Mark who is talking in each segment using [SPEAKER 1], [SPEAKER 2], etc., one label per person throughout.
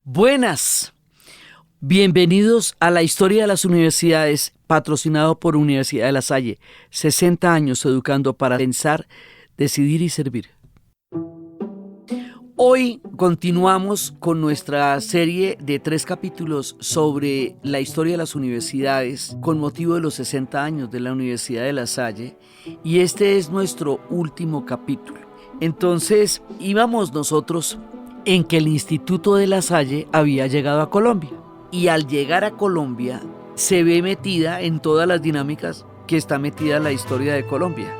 [SPEAKER 1] Buenas, bienvenidos a la historia de las universidades, patrocinado por Universidad de La Salle. 60 años educando para pensar, decidir y servir. Hoy continuamos con nuestra serie de 3 capítulos sobre la historia de las universidades con motivo de los 60 años de la Universidad de La Salle, y este es nuestro último capítulo. Entonces íbamos nosotros en que el Instituto de La Salle había llegado a Colombia, y al llegar a Colombia se ve metida en todas las dinámicas que está metida la historia de Colombia.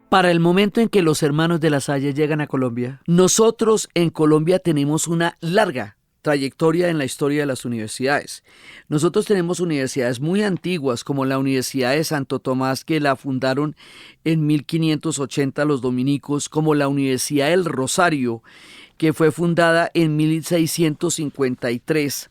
[SPEAKER 1] Para el momento en que los hermanos de La Salle llegan a Colombia, nosotros en Colombia tenemos una larga trayectoria en la historia de las universidades. Nosotros tenemos universidades muy antiguas, como la Universidad de Santo Tomás, que la fundaron en 1580 los dominicos, como la Universidad del Rosario, que fue fundada en 1653.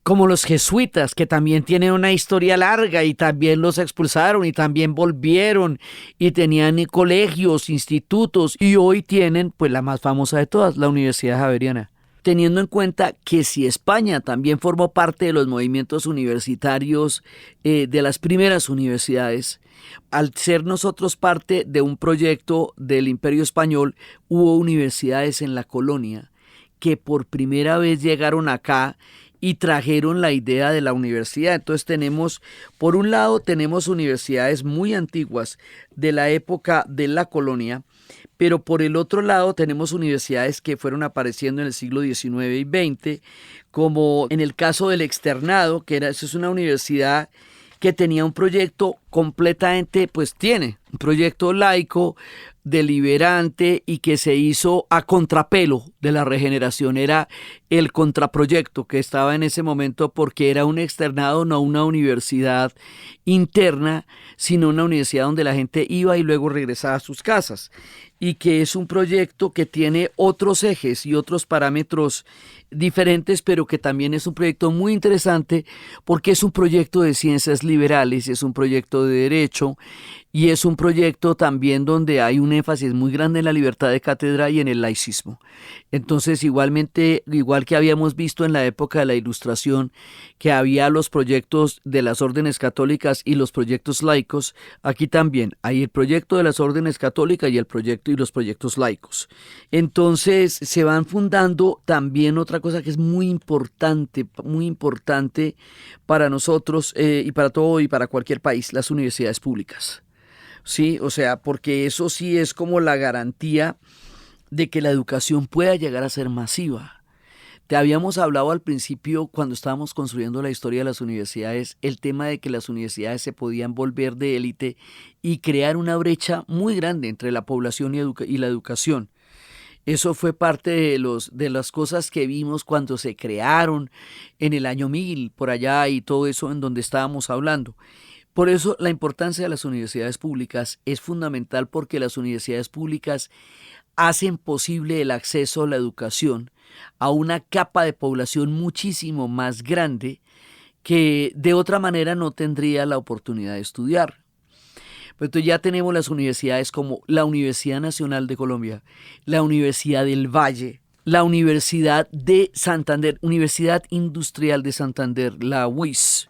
[SPEAKER 1] Como los jesuitas, que también tienen una historia larga y también los expulsaron y también volvieron y tenían colegios, institutos, y hoy tienen pues la más famosa de todas, la Universidad Javeriana. Teniendo en cuenta que si España también formó parte de los movimientos universitarios de las primeras universidades, al ser nosotros parte de un proyecto del Imperio Español, hubo universidades en la colonia que por primera vez llegaron acá y trajeron la idea de la universidad. Entonces tenemos, por un lado, tenemos universidades muy antiguas de la época de la colonia, pero por el otro lado tenemos universidades que fueron apareciendo en el siglo XIX y XX, como en el caso del Externado, eso es una universidad que tenía un proyecto completamente, pues tiene un proyecto laico, deliberante, y que se hizo a contrapelo de la regeneración. Era el contraproyecto que estaba en ese momento, porque era un externado, no una universidad interna, sino una universidad donde la gente iba y luego regresaba a sus casas, y que es un proyecto que tiene otros ejes y otros parámetros diferentes, pero que también es un proyecto muy interesante porque es un proyecto de ciencias liberales, es un proyecto de derecho, y es un proyecto también donde hay un énfasis muy grande en la libertad de cátedra y en el laicismo. Entonces, igualmente, igual que habíamos visto en la época de la Ilustración, que había los proyectos de las órdenes católicas y los proyectos laicos, aquí también hay el proyecto de las órdenes católicas y el proyecto y los proyectos laicos. Entonces, se van fundando también otra cosa que es muy importante para nosotros y para todo y para cualquier país: las universidades públicas. Sí, o sea, porque eso sí es como la garantía de que la educación pueda llegar a ser masiva. Te habíamos hablado al principio, cuando estábamos construyendo la historia de las universidades, el tema de que las universidades se podían volver de élite y crear una brecha muy grande entre la población y la educación. Eso fue parte de las cosas que vimos cuando se crearon en el año 1000, por allá, y todo eso en donde estábamos hablando. Por eso la importancia de las universidades públicas es fundamental, porque las universidades públicas hacen posible el acceso a la educación a una capa de población muchísimo más grande que de otra manera no tendría la oportunidad de estudiar. Pero entonces ya tenemos las universidades como la Universidad Nacional de Colombia, la Universidad del Valle, la Universidad de Santander, Universidad Industrial de Santander, la UIS,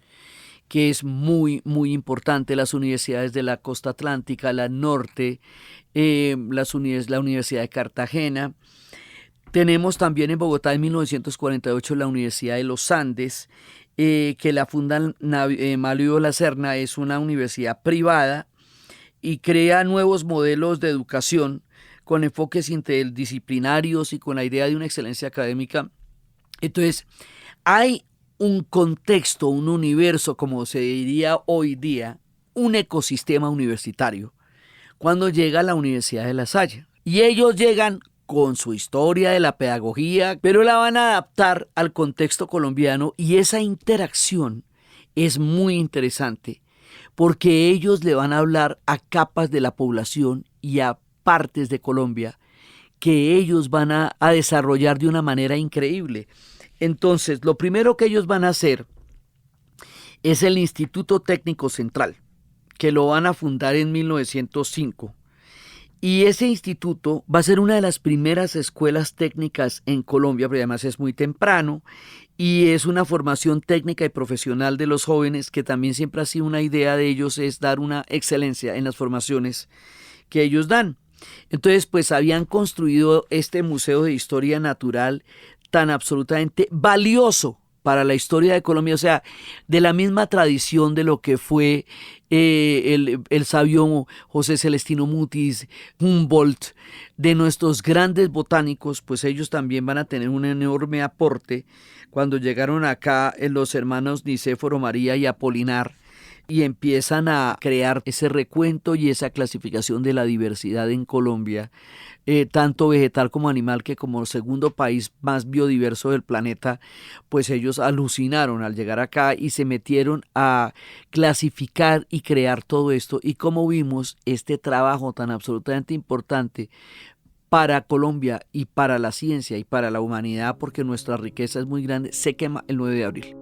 [SPEAKER 1] que es muy, muy importante, las universidades de la costa atlántica, la norte, la Universidad de Cartagena. Tenemos también en Bogotá en 1948 la Universidad de los Andes, que la fundan Mario Lacerna. Es una universidad privada y crea nuevos modelos de educación con enfoques interdisciplinarios y con la idea de una excelencia académica. Entonces, hay un contexto, un universo, como se diría hoy día, un ecosistema universitario, cuando llega la Universidad de La Salle. Y ellos llegan con su historia de la pedagogía, pero la van a adaptar al contexto colombiano y esa interacción es muy interesante porque ellos le van a hablar a capas de la población y a partes de Colombia que ellos van a desarrollar de una manera increíble. Entonces, lo primero que ellos van a hacer es el Instituto Técnico Central, que lo van a fundar en 1905. Y ese instituto va a ser una de las primeras escuelas técnicas en Colombia, pero además es muy temprano y es una formación técnica y profesional de los jóvenes que también siempre ha sido una idea de ellos, es dar una excelencia en las formaciones que ellos dan. Entonces, pues habían construido este Museo de Historia Natural tan absolutamente valioso para la historia de Colombia, o sea, de la misma tradición de lo que fue el sabio José Celestino Mutis, Humboldt, de nuestros grandes botánicos, pues ellos también van a tener un enorme aporte cuando llegaron acá los hermanos Nicéforo María y Apolinar, y empiezan a crear ese recuento y esa clasificación de la diversidad en Colombia, tanto vegetal como animal, que como segundo país más biodiverso del planeta, pues ellos alucinaron al llegar acá y se metieron a clasificar y crear todo esto. Y como vimos, este trabajo tan absolutamente importante para Colombia y para la ciencia y para la humanidad, porque nuestra riqueza es muy grande, se quema el 9 de abril.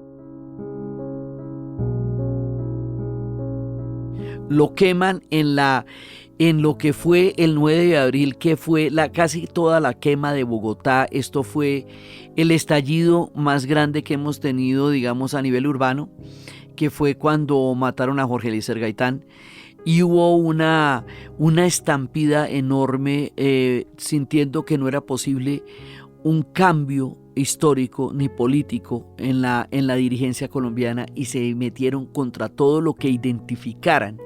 [SPEAKER 1] Lo queman en lo que fue el 9 de abril, que fue casi toda la quema de Bogotá. Esto fue el estallido más grande que hemos tenido, digamos, a nivel urbano, que fue cuando mataron a Jorge Eliezer Gaitán. Y hubo una estampida enorme, sintiendo que no era posible un cambio histórico ni político en la dirigencia colombiana, y se metieron contra todo lo que identificaran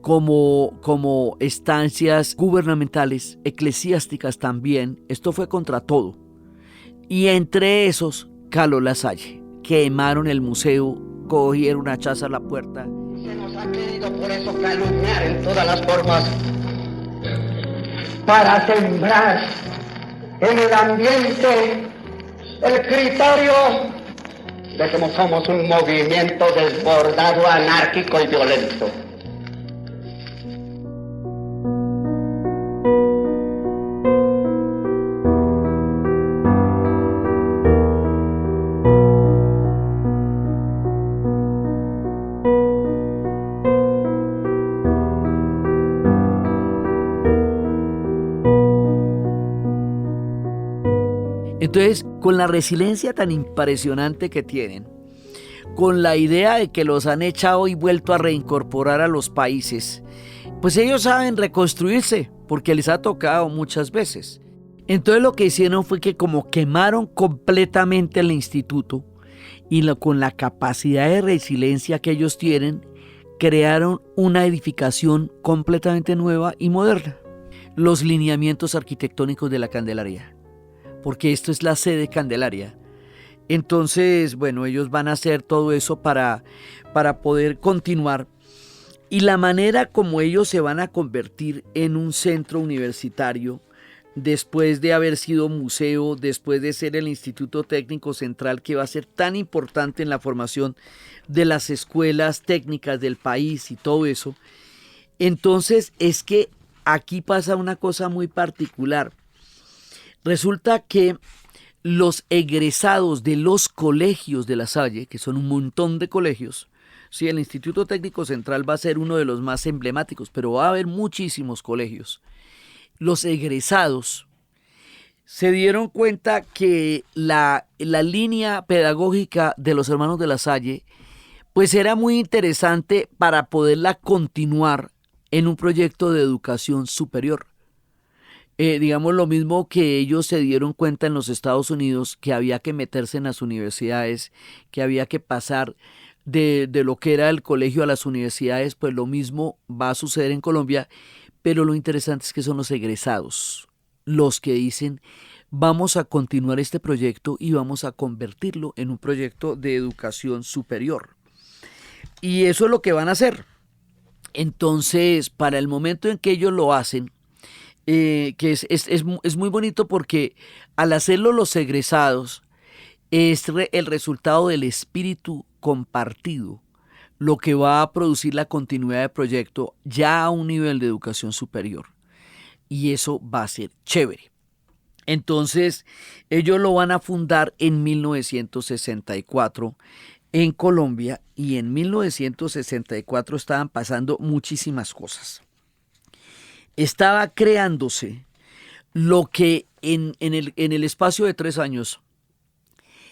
[SPEAKER 1] como estancias gubernamentales, eclesiásticas también. Esto fue contra todo. Y entre esos, Carlos Lasalle. Quemaron el museo, cogieron a hachazo a la puerta.
[SPEAKER 2] Se nos ha querido por eso calumniar en todas las formas, para sembrar en el ambiente el criterio de que somos un movimiento desbordado, anárquico y violento.
[SPEAKER 1] Entonces, con la resiliencia tan impresionante que tienen, con la idea de que los han echado y vuelto a reincorporar a los países, pues ellos saben reconstruirse, porque les ha tocado muchas veces. Entonces lo que hicieron fue que, como quemaron completamente el instituto, y con la capacidad de resiliencia que ellos tienen, crearon una edificación completamente nueva y moderna. Los lineamientos arquitectónicos de la Candelaria, porque esto es la sede Candelaria. Entonces, bueno, ellos van a hacer todo eso para poder continuar. Y la manera como ellos se van a convertir en un centro universitario, después de haber sido museo, después de ser el Instituto Técnico Central, que va a ser tan importante en la formación de las escuelas técnicas del país y todo eso. Entonces, es que aquí pasa una cosa muy particular. Resulta que los egresados de los colegios de La Salle, que son un montón de colegios, sí, el Instituto Técnico Central va a ser uno de los más emblemáticos, pero va a haber muchísimos colegios. Los egresados se dieron cuenta que la línea pedagógica de los hermanos de La Salle pues era muy interesante para poderla continuar en un proyecto de educación superior. Digamos lo mismo que ellos se dieron cuenta en los Estados Unidos, que había que meterse en las universidades, que había que pasar de lo que era el colegio a las universidades, pues lo mismo va a suceder en Colombia, pero lo interesante es que son los egresados los que dicen: vamos a continuar este proyecto y vamos a convertirlo en un proyecto de educación superior. Y eso es lo que van a hacer. Entonces, para el momento en que ellos lo hacen, es muy bonito porque al hacerlo los egresados es el resultado del espíritu compartido, lo que va a producir la continuidad del proyecto ya a un nivel de educación superior. Y eso va a ser chévere. Entonces, ellos lo van a fundar en 1964 en Colombia, y en 1964 estaban pasando muchísimas cosas. Estaba creándose lo que en el espacio de 3 años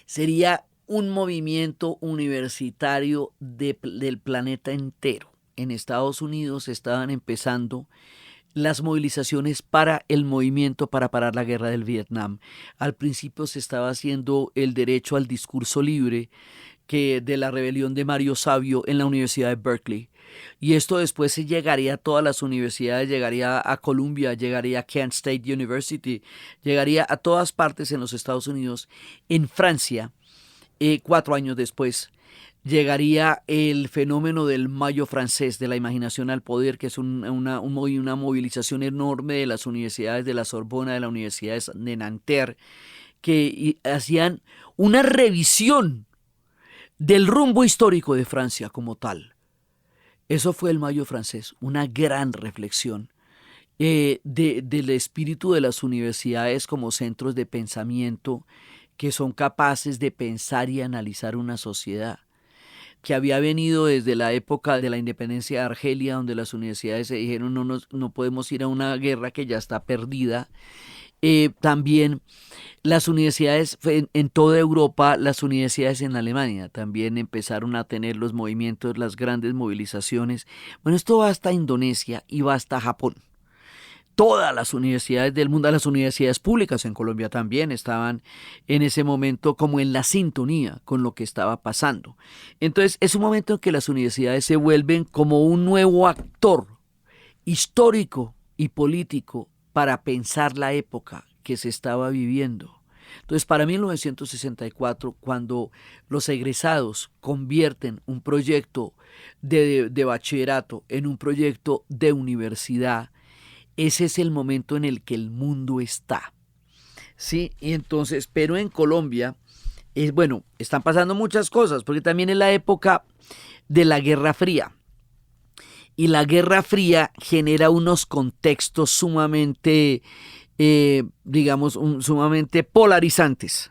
[SPEAKER 1] sería un movimiento universitario del planeta entero. En Estados Unidos estaban empezando las movilizaciones para el movimiento para parar la guerra del Vietnam. Al principio se estaba haciendo el derecho al discurso libre de la rebelión de Mario Savio en la Universidad de Berkeley. Y esto después se llegaría a todas las universidades, llegaría a Columbia, llegaría a Kent State University, llegaría a todas partes en los Estados Unidos. En Francia, 4 años después, llegaría el fenómeno del Mayo francés, de la imaginación al poder, que es una movilización enorme de las universidades de la Sorbona, de la Universidad de Nanterre, que hacían una revisión del rumbo histórico de Francia como tal. Eso fue el Mayo francés, una gran reflexión del espíritu de las universidades como centros de pensamiento que son capaces de pensar y analizar una sociedad, que había venido desde la época de la independencia de Argelia, donde las universidades se dijeron no podemos ir a una guerra que ya está perdida. También las universidades en toda Europa, las universidades en Alemania también empezaron a tener los movimientos, las grandes movilizaciones. Bueno, esto va hasta Indonesia y va hasta Japón. Todas las universidades del mundo, las universidades públicas en Colombia también estaban en ese momento como en la sintonía con lo que estaba pasando. Entonces es un momento en que las universidades se vuelven como un nuevo actor histórico y político para pensar la época que se estaba viviendo. Entonces, para 1964, cuando los egresados convierten un proyecto de bachillerato en un proyecto de universidad, ese es el momento en el que el mundo está. Sí, y entonces, pero en Colombia, están pasando muchas cosas, porque también es la época de la Guerra Fría. Y la Guerra Fría genera unos contextos sumamente, sumamente polarizantes.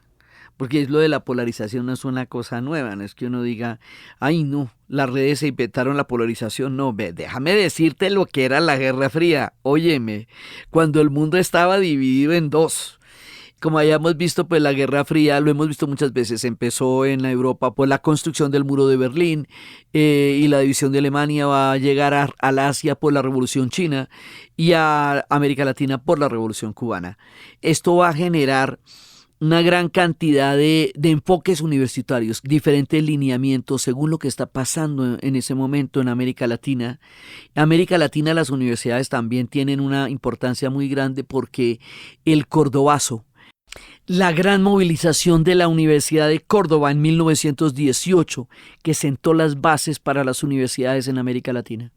[SPEAKER 1] Porque es lo de la polarización, no es una cosa nueva, no es que uno diga, ay no, las redes se inventaron la polarización. No, déjame decirte lo que era la Guerra Fría. Óyeme, cuando el mundo estaba dividido en dos. Como hayamos visto, pues la Guerra Fría, lo hemos visto muchas veces, empezó en Europa por la construcción del muro de Berlín, y la división de Alemania va a llegar al Asia por la Revolución China y a América Latina por la Revolución Cubana. Esto va a generar una gran cantidad de enfoques universitarios, diferentes lineamientos según lo que está pasando en ese momento en América Latina. En América Latina las universidades también tienen una importancia muy grande porque el cordobazo, la gran movilización de la Universidad de Córdoba en 1918, que sentó las bases para las universidades en América Latina.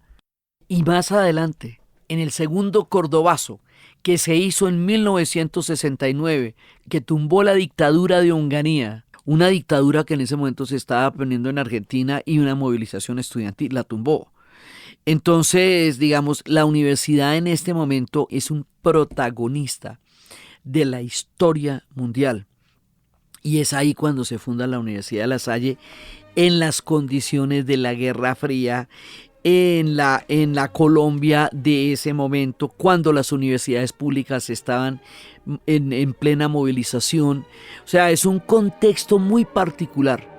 [SPEAKER 1] Y más adelante, en el segundo cordobazo, que se hizo en 1969, que tumbó la dictadura de Onganía, una dictadura que en ese momento se estaba poniendo en Argentina, y una movilización estudiantil la tumbó. Entonces, la universidad en este momento es un protagonista de la historia mundial. Y es ahí cuando se funda la Universidad de La Salle, en las condiciones de la Guerra Fría, en la Colombia de ese momento, cuando las universidades públicas estaban en plena movilización. O sea, es un contexto muy particular.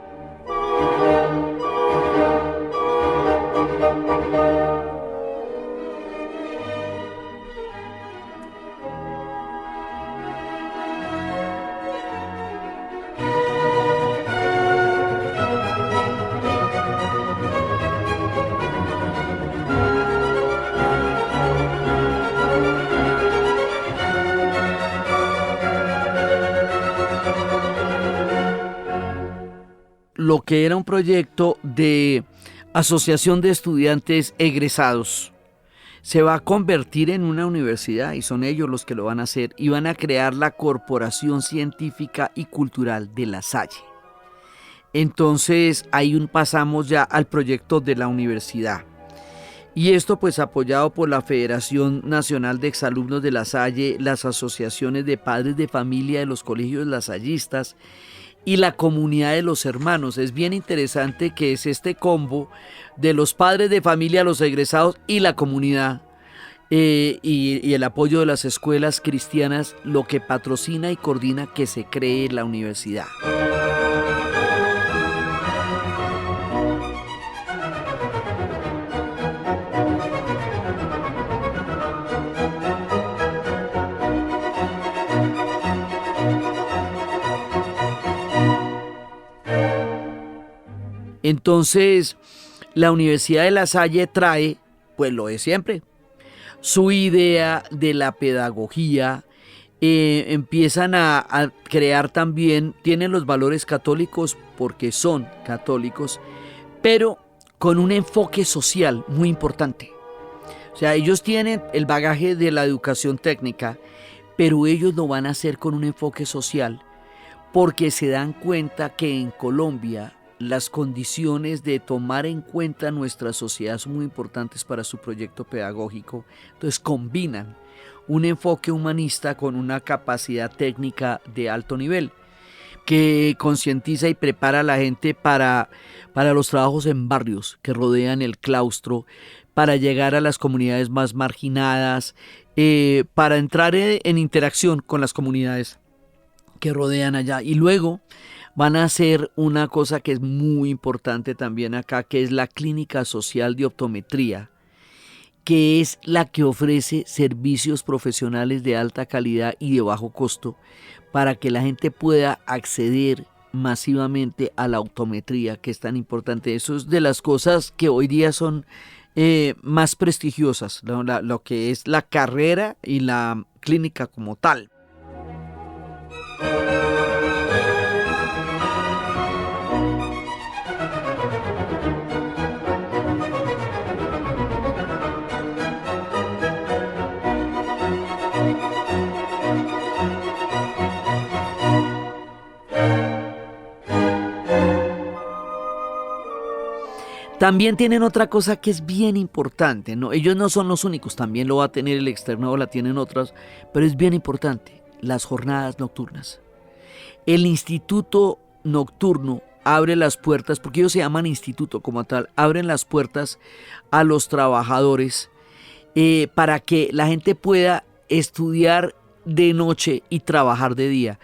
[SPEAKER 1] Lo que era un proyecto de asociación de estudiantes egresados se va a convertir en una universidad y son ellos los que lo van a hacer y van a crear la Corporación Científica y Cultural de La Salle. Entonces ahí pasamos ya al proyecto de la universidad. Y esto pues apoyado por la Federación Nacional de Exalumnos de La Salle, las asociaciones de padres de familia de los colegios lasallistas y la comunidad de los hermanos. Es bien interesante que es este combo de los padres de familia, los egresados y la comunidad y el apoyo de las escuelas cristianas lo que patrocina y coordina que se cree la universidad. Entonces, la Universidad de La Salle trae, pues lo de siempre, su idea de la pedagogía, empiezan a crear también, tienen los valores católicos porque son católicos, pero con un enfoque social muy importante. O sea, ellos tienen el bagaje de la educación técnica, pero ellos lo van a hacer con un enfoque social porque se dan cuenta que en Colombia las condiciones de tomar en cuenta nuestra sociedad son muy importantes para su proyecto pedagógico. Entonces combinan un enfoque humanista con una capacidad técnica de alto nivel que concientiza y prepara a la gente para los trabajos en barrios que rodean el claustro, para llegar a las comunidades más marginadas, para entrar en interacción con las comunidades que rodean allá. Y luego van a hacer una cosa que es muy importante también acá, que es la Clínica Social de Optometría, que es la que ofrece servicios profesionales de alta calidad y de bajo costo para que la gente pueda acceder masivamente a la optometría, que es tan importante. Eso es de las cosas que hoy día son más prestigiosas, lo que es la carrera y la clínica como tal. También tienen otra cosa que es bien importante, ¿no? Ellos no son los únicos, también lo va a tener el externado, la tienen otras, pero es bien importante, las jornadas nocturnas. El instituto nocturno abre las puertas, porque ellos se llaman instituto como tal, abren las puertas a los trabajadores para que la gente pueda estudiar de noche y trabajar de día.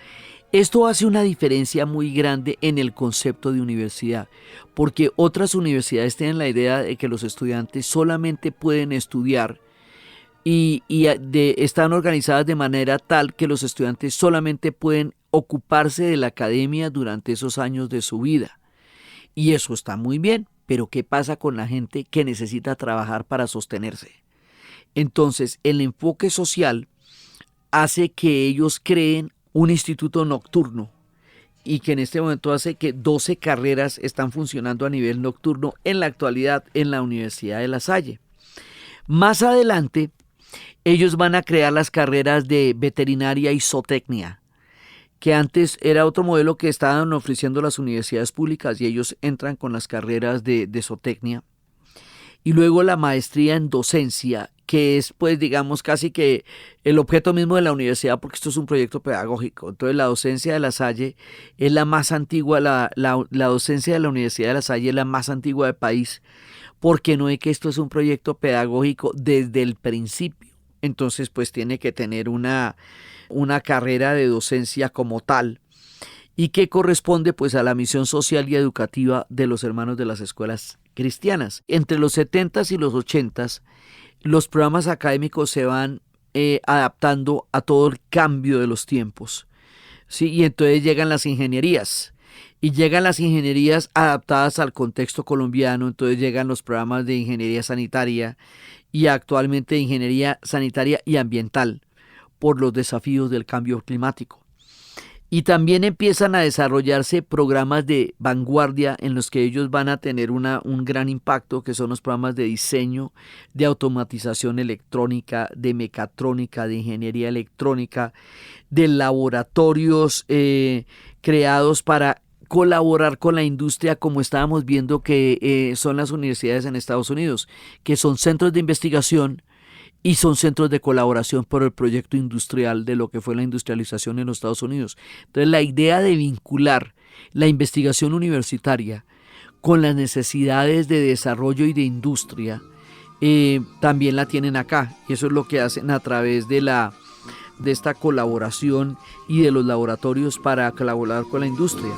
[SPEAKER 1] Esto hace una diferencia muy grande en el concepto de universidad, porque otras universidades tienen la idea de que los estudiantes solamente pueden estudiar y están organizadas de manera tal que los estudiantes solamente pueden ocuparse de la academia durante esos años de su vida. Y eso está muy bien, pero ¿qué pasa con la gente que necesita trabajar para sostenerse? Entonces, el enfoque social hace que ellos creen un instituto nocturno y que en este momento hace que 12 carreras están funcionando a nivel nocturno en la actualidad en la Universidad de La Salle. Más adelante, ellos van a crear las carreras de veterinaria y zootecnia, que antes era otro modelo que estaban ofreciendo las universidades públicas y ellos entran con las carreras de zootecnia. Y luego la maestría en docencia, que es pues digamos casi que el objeto mismo de la universidad porque esto es un proyecto pedagógico. Entonces la docencia de La Salle es la más antigua, la docencia de la Universidad de La Salle es la más antigua del país porque no es que esto es un proyecto pedagógico desde el principio. Entonces pues tiene que tener una carrera de docencia como tal y que corresponde pues a la misión social y educativa de los hermanos de las escuelas cristianas. Entre los 70s y los 80s, los programas académicos se van adaptando a todo el cambio de los tiempos, ¿sí? Y entonces llegan las ingenierías, y llegan las ingenierías adaptadas al contexto colombiano, entonces llegan los programas de ingeniería sanitaria y actualmente de ingeniería sanitaria y ambiental por los desafíos del cambio climático. Y también empiezan a desarrollarse programas de vanguardia en los que ellos van a tener un gran impacto, que son los programas de diseño, de automatización electrónica, de mecatrónica, de ingeniería electrónica, de laboratorios creados para colaborar con la industria, como estábamos viendo que son las universidades en Estados Unidos, que son centros de investigación y son centros de colaboración por el proyecto industrial de lo que fue la industrialización en los Estados Unidos. Entonces, la idea de vincular la investigación universitaria con las necesidades de desarrollo y de industria también la tienen acá, y eso es lo que hacen a través de esta colaboración y de los laboratorios para colaborar con la industria.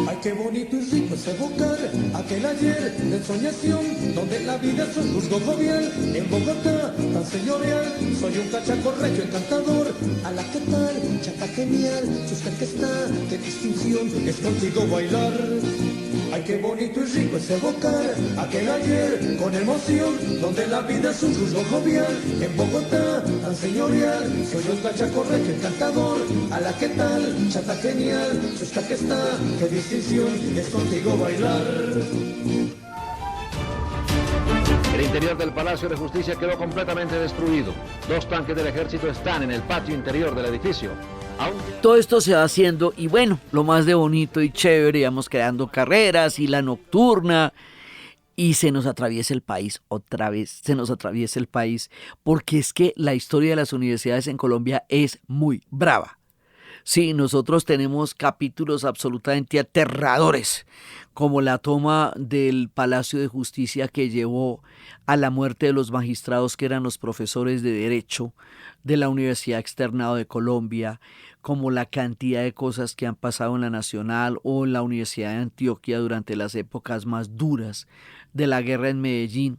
[SPEAKER 3] Ay, qué bonito y rico es evocar aquel ayer de ensoñación, donde la vida es un juzgo jovial. En Bogotá, tan señorial, soy un cachaco regio encantador. A la que tal, chata genial, si usted que está, qué distinción es contigo bailar. Ay, qué bonito y rico es evocar aquel ayer con emoción, donde la vida es un juzgo jovial. En Bogotá, tan señorial, soy un cachaco regio encantador. A la que tal, chata genial, si usted que está, qué distinción es contigo bailar.
[SPEAKER 4] El interior del Palacio de Justicia quedó completamente destruido. 2 tanques del ejército están en el patio interior del edificio.
[SPEAKER 1] Todo esto se va haciendo y bueno, lo más de bonito y chévere, íbamos creando carreras y la nocturna, y se nos atraviesa el país, otra vez se nos atraviesa el país, porque es que la historia de las universidades en Colombia es muy brava. Sí, nosotros tenemos capítulos absolutamente aterradores, como la toma del Palacio de Justicia que llevó a la muerte de los magistrados que eran los profesores de Derecho de la Universidad Externado de Colombia, como la cantidad de cosas que han pasado en la Nacional o en la Universidad de Antioquia durante las épocas más duras de la guerra en Medellín.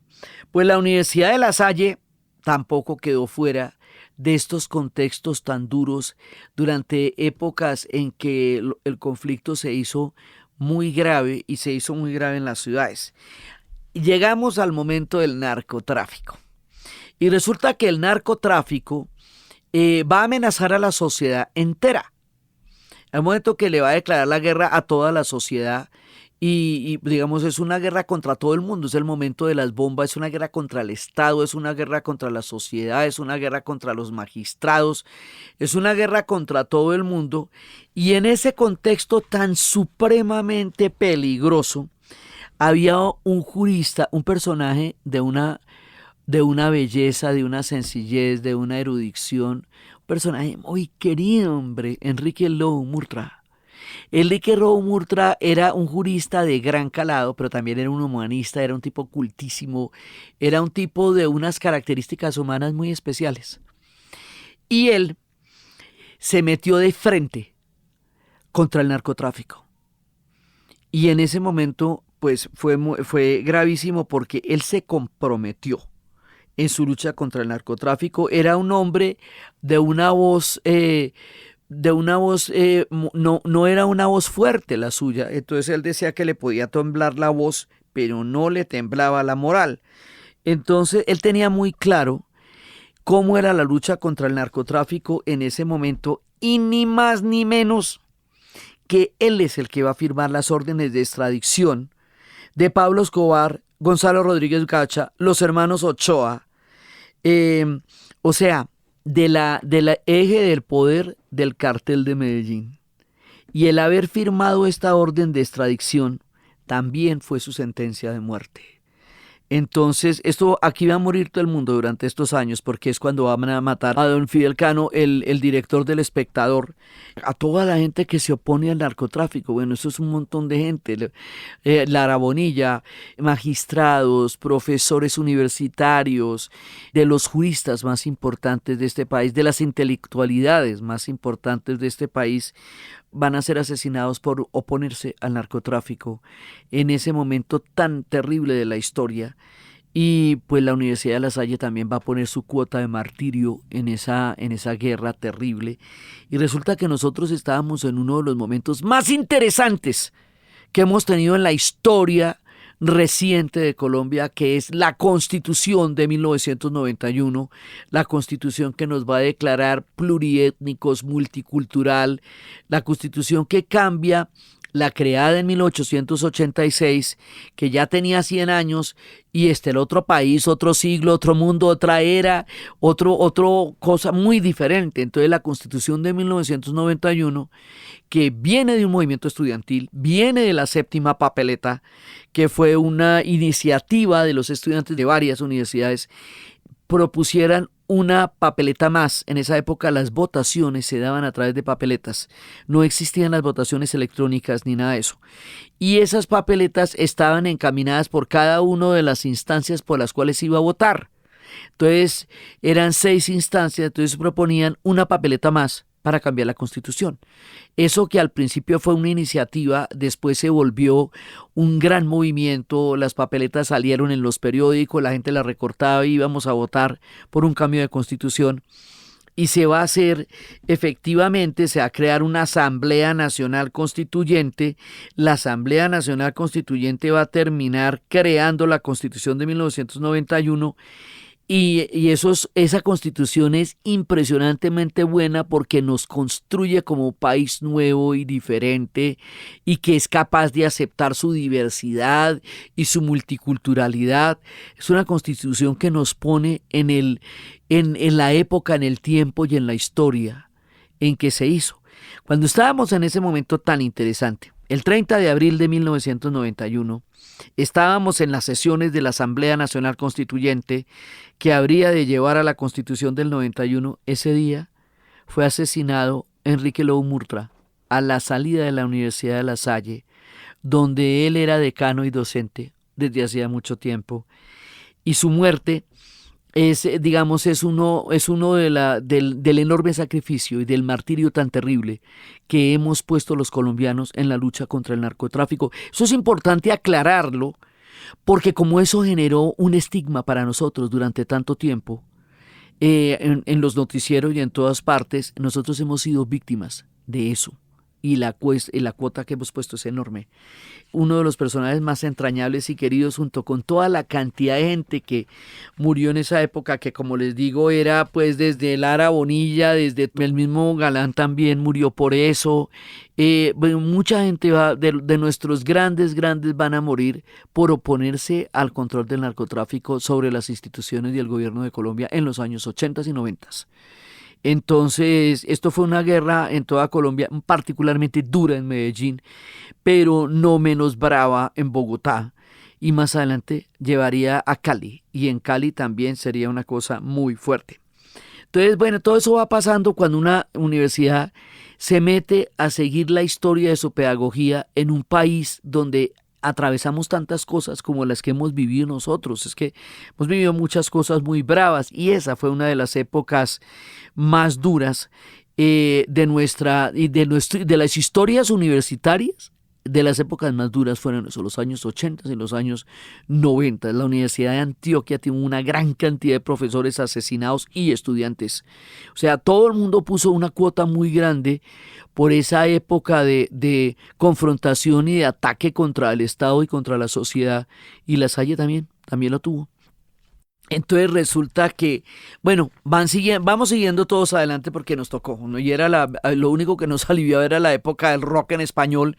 [SPEAKER 1] Pues la Universidad de La Salle tampoco quedó fuera de estos contextos tan duros durante épocas en que el conflicto se hizo muy grave y se hizo muy grave en las ciudades. Llegamos al momento del narcotráfico y resulta que el narcotráfico va a amenazar a la sociedad entera. Al momento que le va a declarar la guerra a toda la sociedad y digamos es una guerra contra todo el mundo, es el momento de las bombas, es una guerra contra el Estado, es una guerra contra la sociedad, es una guerra contra los magistrados, es una guerra contra todo el mundo, y en ese contexto tan supremamente peligroso había un jurista, un personaje de una belleza, de una sencillez, de una erudición, un personaje muy querido, hombre, Enrique Lobo Murtra. Enrique Lobo Murtra era un jurista de gran calado, pero también era un humanista, era un tipo cultísimo, era un tipo de unas características humanas muy especiales. Y él se metió de frente contra el narcotráfico. Y en ese momento, pues fue gravísimo porque él se comprometió en su lucha contra el narcotráfico. Era un hombre de una voz... no era una voz fuerte la suya, entonces él decía que le podía temblar la voz, pero no le temblaba la moral. Entonces él tenía muy claro cómo era la lucha contra el narcotráfico en ese momento, y ni más ni menos que él es el que va a firmar las órdenes de extradición de Pablo Escobar, Gonzalo Rodríguez Gacha, los hermanos Ochoa, o sea, de la eje del poder del cartel de Medellín. Y el haber firmado esta orden de extradición también fue su sentencia de muerte. Entonces, aquí va a morir todo el mundo durante estos años, porque es cuando van a matar a don Fidel Cano, el director del Espectador, a toda la gente que se opone al narcotráfico. Bueno, eso es un montón de gente. Lara Bonilla, magistrados, profesores universitarios, de los juristas más importantes de este país, de las intelectualidades más importantes de este país, van a ser asesinados por oponerse al narcotráfico en ese momento tan terrible de la historia. Y pues la Universidad de La Salle también va a poner su cuota de martirio en esa guerra terrible. Y resulta que nosotros estábamos en uno de los momentos más interesantes que hemos tenido en la historia reciente de Colombia, que es la Constitución de 1991, la Constitución que nos va a declarar pluriétnicos, multicultural, la Constitución que cambia la creada en 1886, que ya tenía 100 años, y el otro país, otro siglo, otro mundo, otra era, otro cosa muy diferente. Entonces la Constitución de 1991, que viene de un movimiento estudiantil, viene de la séptima papeleta, que fue una iniciativa de los estudiantes de varias universidades, propusieran una papeleta más. En esa época las votaciones se daban a través de papeletas. No existían las votaciones electrónicas ni nada de eso. Y esas papeletas estaban encaminadas por cada una de las instancias por las cuales se iba a votar. Entonces eran 6 instancias, entonces proponían una papeleta más para cambiar la Constitución. Eso que al principio fue una iniciativa, después se volvió un gran movimiento, las papeletas salieron en los periódicos, la gente las recortaba y íbamos a votar por un cambio de Constitución. Y se va a hacer, efectivamente, se va a crear una Asamblea Nacional Constituyente. La Asamblea Nacional Constituyente va a terminar creando la Constitución de 1991. Y esa Constitución es impresionantemente buena porque nos construye como país nuevo y diferente y que es capaz de aceptar su diversidad y su multiculturalidad. Es una Constitución que nos pone en la época, en el tiempo y en la historia en que se hizo. Cuando estábamos en ese momento tan interesante, el 30 de abril de 1991, estábamos en las sesiones de la Asamblea Nacional Constituyente que habría de llevar a la Constitución del 91. Ese día fue asesinado Enrique Lobo Murtra a la salida de la Universidad de La Salle, donde él era decano y docente desde hacía mucho tiempo. Y su muerte es uno del enorme sacrificio y del martirio tan terrible que hemos puesto los colombianos en la lucha contra el narcotráfico. Eso es importante aclararlo, porque como eso generó un estigma para nosotros durante tanto tiempo, en los noticieros y en todas partes, nosotros hemos sido víctimas de eso. Y la cuota que hemos puesto es enorme. Uno de los personajes más entrañables y queridos, junto con toda la cantidad de gente que murió en esa época, que como les digo era pues desde Lara Bonilla, desde el mismo Galán también murió por eso. Mucha gente de nuestros grandes van a morir por oponerse al control del narcotráfico sobre las instituciones y el gobierno de Colombia en los años 80 y 90. Entonces, esto fue una guerra en toda Colombia, particularmente dura en Medellín, pero no menos brava en Bogotá. Y más adelante llevaría a Cali, y en Cali también sería una cosa muy fuerte. Entonces, bueno, todo eso va pasando cuando una universidad se mete a seguir la historia de su pedagogía en un país donde atravesamos tantas cosas como las que hemos vivido nosotros. Es que hemos vivido muchas cosas muy bravas y esa fue una de las épocas más duras de las historias universitarias. De las épocas más duras fueron los años 80 y los años 90. La Universidad de Antioquia tuvo una gran cantidad de profesores asesinados y estudiantes. O sea, todo el mundo puso una cuota muy grande por esa época de confrontación y de ataque contra el Estado y contra la sociedad. Y La Salle también lo tuvo. Entonces resulta que, bueno, vamos siguiendo todos adelante porque nos tocó, ¿no? Y lo único que nos aliviaba era la época del rock en español,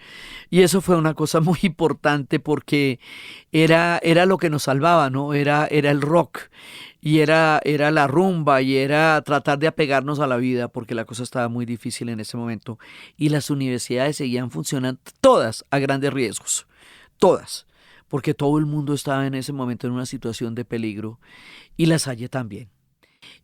[SPEAKER 1] y eso fue una cosa muy importante porque era lo que nos salvaba, ¿no? Era el rock, y era la rumba, y era tratar de apegarnos a la vida porque la cosa estaba muy difícil en ese momento, y las universidades seguían funcionando todas a grandes riesgos, todas, porque todo el mundo estaba en ese momento en una situación de peligro, y La Salle también.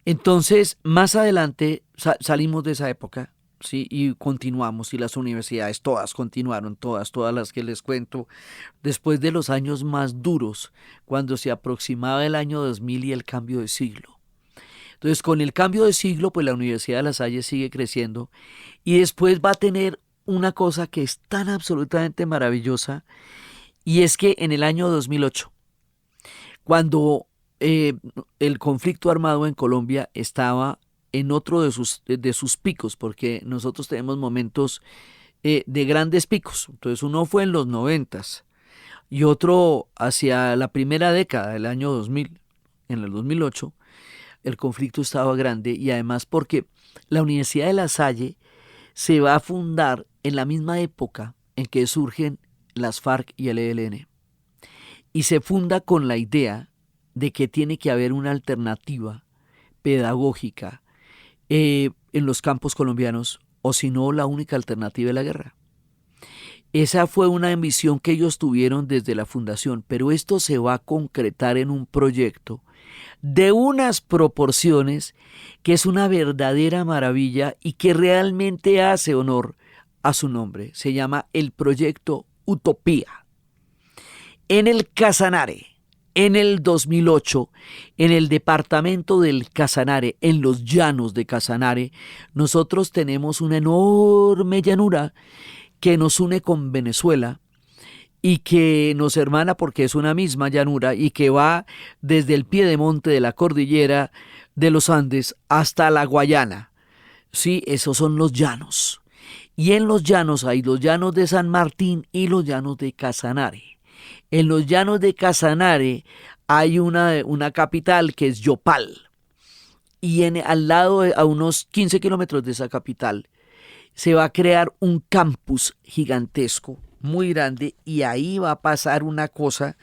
[SPEAKER 1] Entonces, más adelante salimos de esa época, ¿sí? Y continuamos, y las universidades todas continuaron, todas las que les cuento, después de los años más duros, cuando se aproximaba el año 2000 y el cambio de siglo. Entonces, con el cambio de siglo, pues la Universidad de La Salle sigue creciendo, y después va a tener una cosa que es tan absolutamente maravillosa, y es que en el año 2008, cuando el conflicto armado en Colombia estaba en otro de sus picos, porque nosotros tenemos momentos de grandes picos. Entonces uno fue en los 90 y otro hacia la primera década del año 2000, en el 2008, el conflicto estaba grande y además porque la Universidad de La Salle se va a fundar en la misma época en que surgen las FARC y el ELN. Y se funda con la idea de que tiene que haber una alternativa pedagógica en los campos colombianos, o si no, la única alternativa es la guerra. Esa fue una ambición que ellos tuvieron desde la fundación, pero esto se va a concretar en un proyecto de unas proporciones que es una verdadera maravilla y que realmente hace honor a su nombre. Se llama el Proyecto Utopía. En el Casanare, en el 2008, en el departamento del Casanare, en los llanos de Casanare, nosotros tenemos una enorme llanura que nos une con Venezuela y que nos hermana porque es una misma llanura y que va desde el piedemonte de la cordillera de los Andes hasta la Guayana. Sí, esos son los llanos. Y en los llanos hay los llanos de San Martín y los llanos de Casanare. En los llanos de Casanare hay una capital que es Yopal. Y al lado, a unos 15 kilómetros de esa capital, se va a crear un campus gigantesco, muy grande, y ahí va a pasar una cosa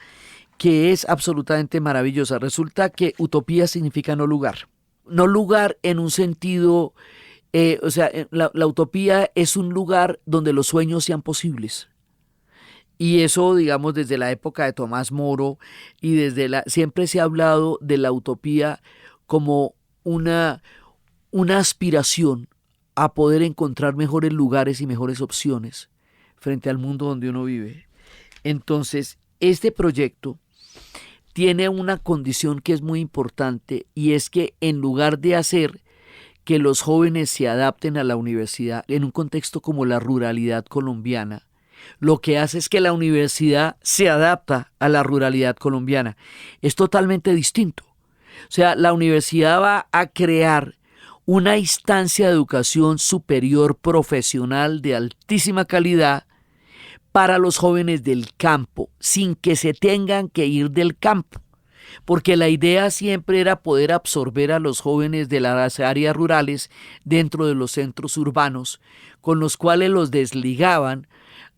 [SPEAKER 1] que es absolutamente maravillosa. Resulta que utopía significa no lugar. No lugar en un sentido, la utopía es un lugar donde los sueños sean posibles. Y eso, digamos, desde la época de Tomás Moro y siempre se ha hablado de la utopía como una aspiración a poder encontrar mejores lugares y mejores opciones frente al mundo donde uno vive. Entonces, este proyecto tiene una condición que es muy importante y es que en lugar de hacer que los jóvenes se adapten a la universidad en un contexto como la ruralidad colombiana, lo que hace es que la universidad se adapta a la ruralidad colombiana. Es totalmente distinto. O sea, la universidad va a crear una instancia de educación superior profesional de altísima calidad para los jóvenes del campo, sin que se tengan que ir del campo, porque la idea siempre era poder absorber a los jóvenes de las áreas rurales dentro de los centros urbanos, con los cuales los desligaban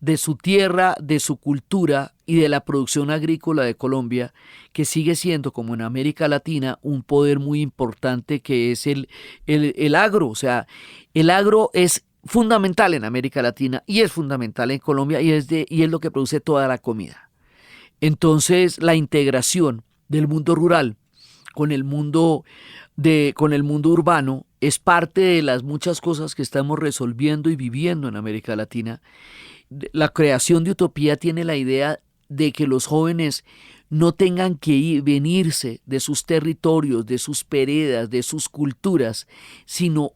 [SPEAKER 1] de su tierra, de su cultura y de la producción agrícola de Colombia, que sigue siendo, como en América Latina, un poder muy importante que es el agro. O sea, el agro es fundamental en América Latina y es fundamental en Colombia y es lo que produce toda la comida. Entonces, la integración del mundo rural con el mundo urbano es parte de las muchas cosas que estamos resolviendo y viviendo en América Latina. La creación de Utopía tiene la idea de que los jóvenes no tengan que venirse de sus territorios, de sus veredas, de sus culturas, sino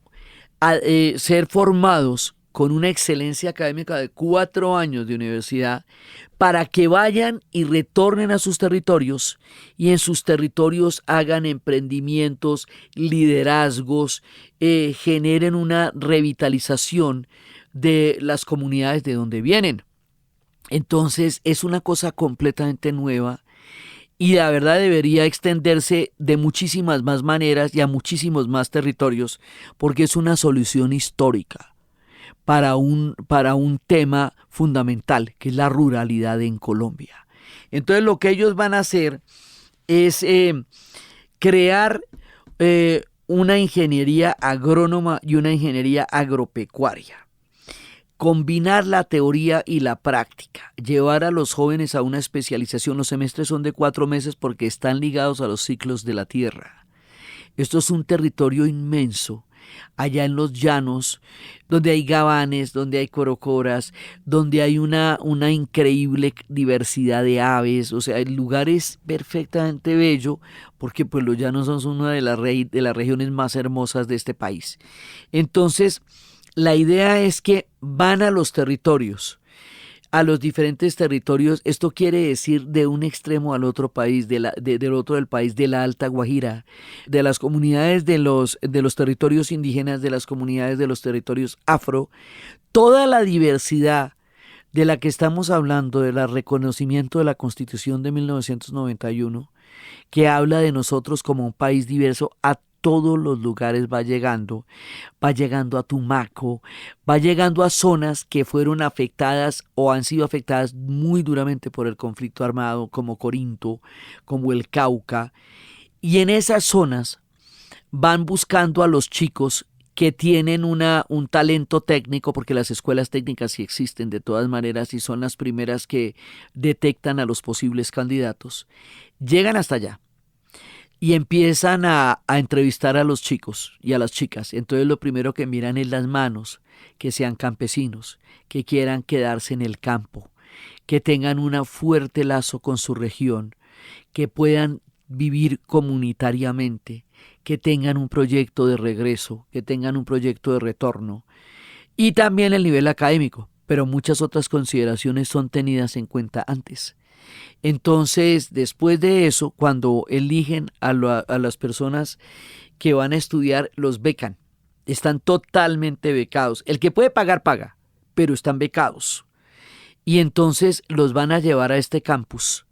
[SPEAKER 1] ser formados con una excelencia académica de 4 años de universidad para que vayan y retornen a sus territorios y en sus territorios hagan emprendimientos, liderazgos, generen una revitalización de las comunidades de donde vienen. Entonces es una cosa completamente nueva y la verdad debería extenderse de muchísimas más maneras y a muchísimos más territorios porque es una solución histórica para un tema fundamental que es la ruralidad en Colombia. Entonces lo que ellos van a hacer es crear una ingeniería agrónoma y una ingeniería agropecuaria. Combinar la teoría y la práctica, llevar a los jóvenes a una especialización. Los semestres son de 4 meses porque están ligados a los ciclos de la tierra. Esto es un territorio inmenso, allá en los llanos, donde hay gabanes, donde hay corocoras, donde hay una increíble diversidad de aves. O sea, el lugar es perfectamente bello porque pues los llanos son una de las regiones más hermosas de este país. Entonces, la idea es que van a los territorios, a los diferentes territorios. Esto quiere decir de un extremo al otro país, del otro del país, de la Alta Guajira, de las comunidades de los territorios indígenas, de las comunidades de los territorios afro, toda la diversidad de la que estamos hablando, del reconocimiento de la Constitución de 1991, que habla de nosotros como un país diverso, a todos los lugares va llegando a Tumaco, va llegando a zonas que fueron afectadas o han sido afectadas muy duramente por el conflicto armado, como Corinto, como el Cauca, y en esas zonas van buscando a los chicos que tienen un talento técnico, porque las escuelas técnicas sí existen de todas maneras y son las primeras que detectan a los posibles candidatos, llegan hasta allá y empiezan a entrevistar a los chicos y a las chicas. Entonces lo primero que miran es las manos, que sean campesinos, que quieran quedarse en el campo, que tengan un fuerte lazo con su región, que puedan vivir comunitariamente, que tengan un proyecto de regreso, que tengan un proyecto de retorno, y también el nivel académico, pero muchas otras consideraciones son tenidas en cuenta antes. Entonces, después de eso, cuando eligen a las personas que van a estudiar, los becan. Están totalmente becados. El que puede pagar, paga, pero están becados. Y entonces los van a llevar a este campus.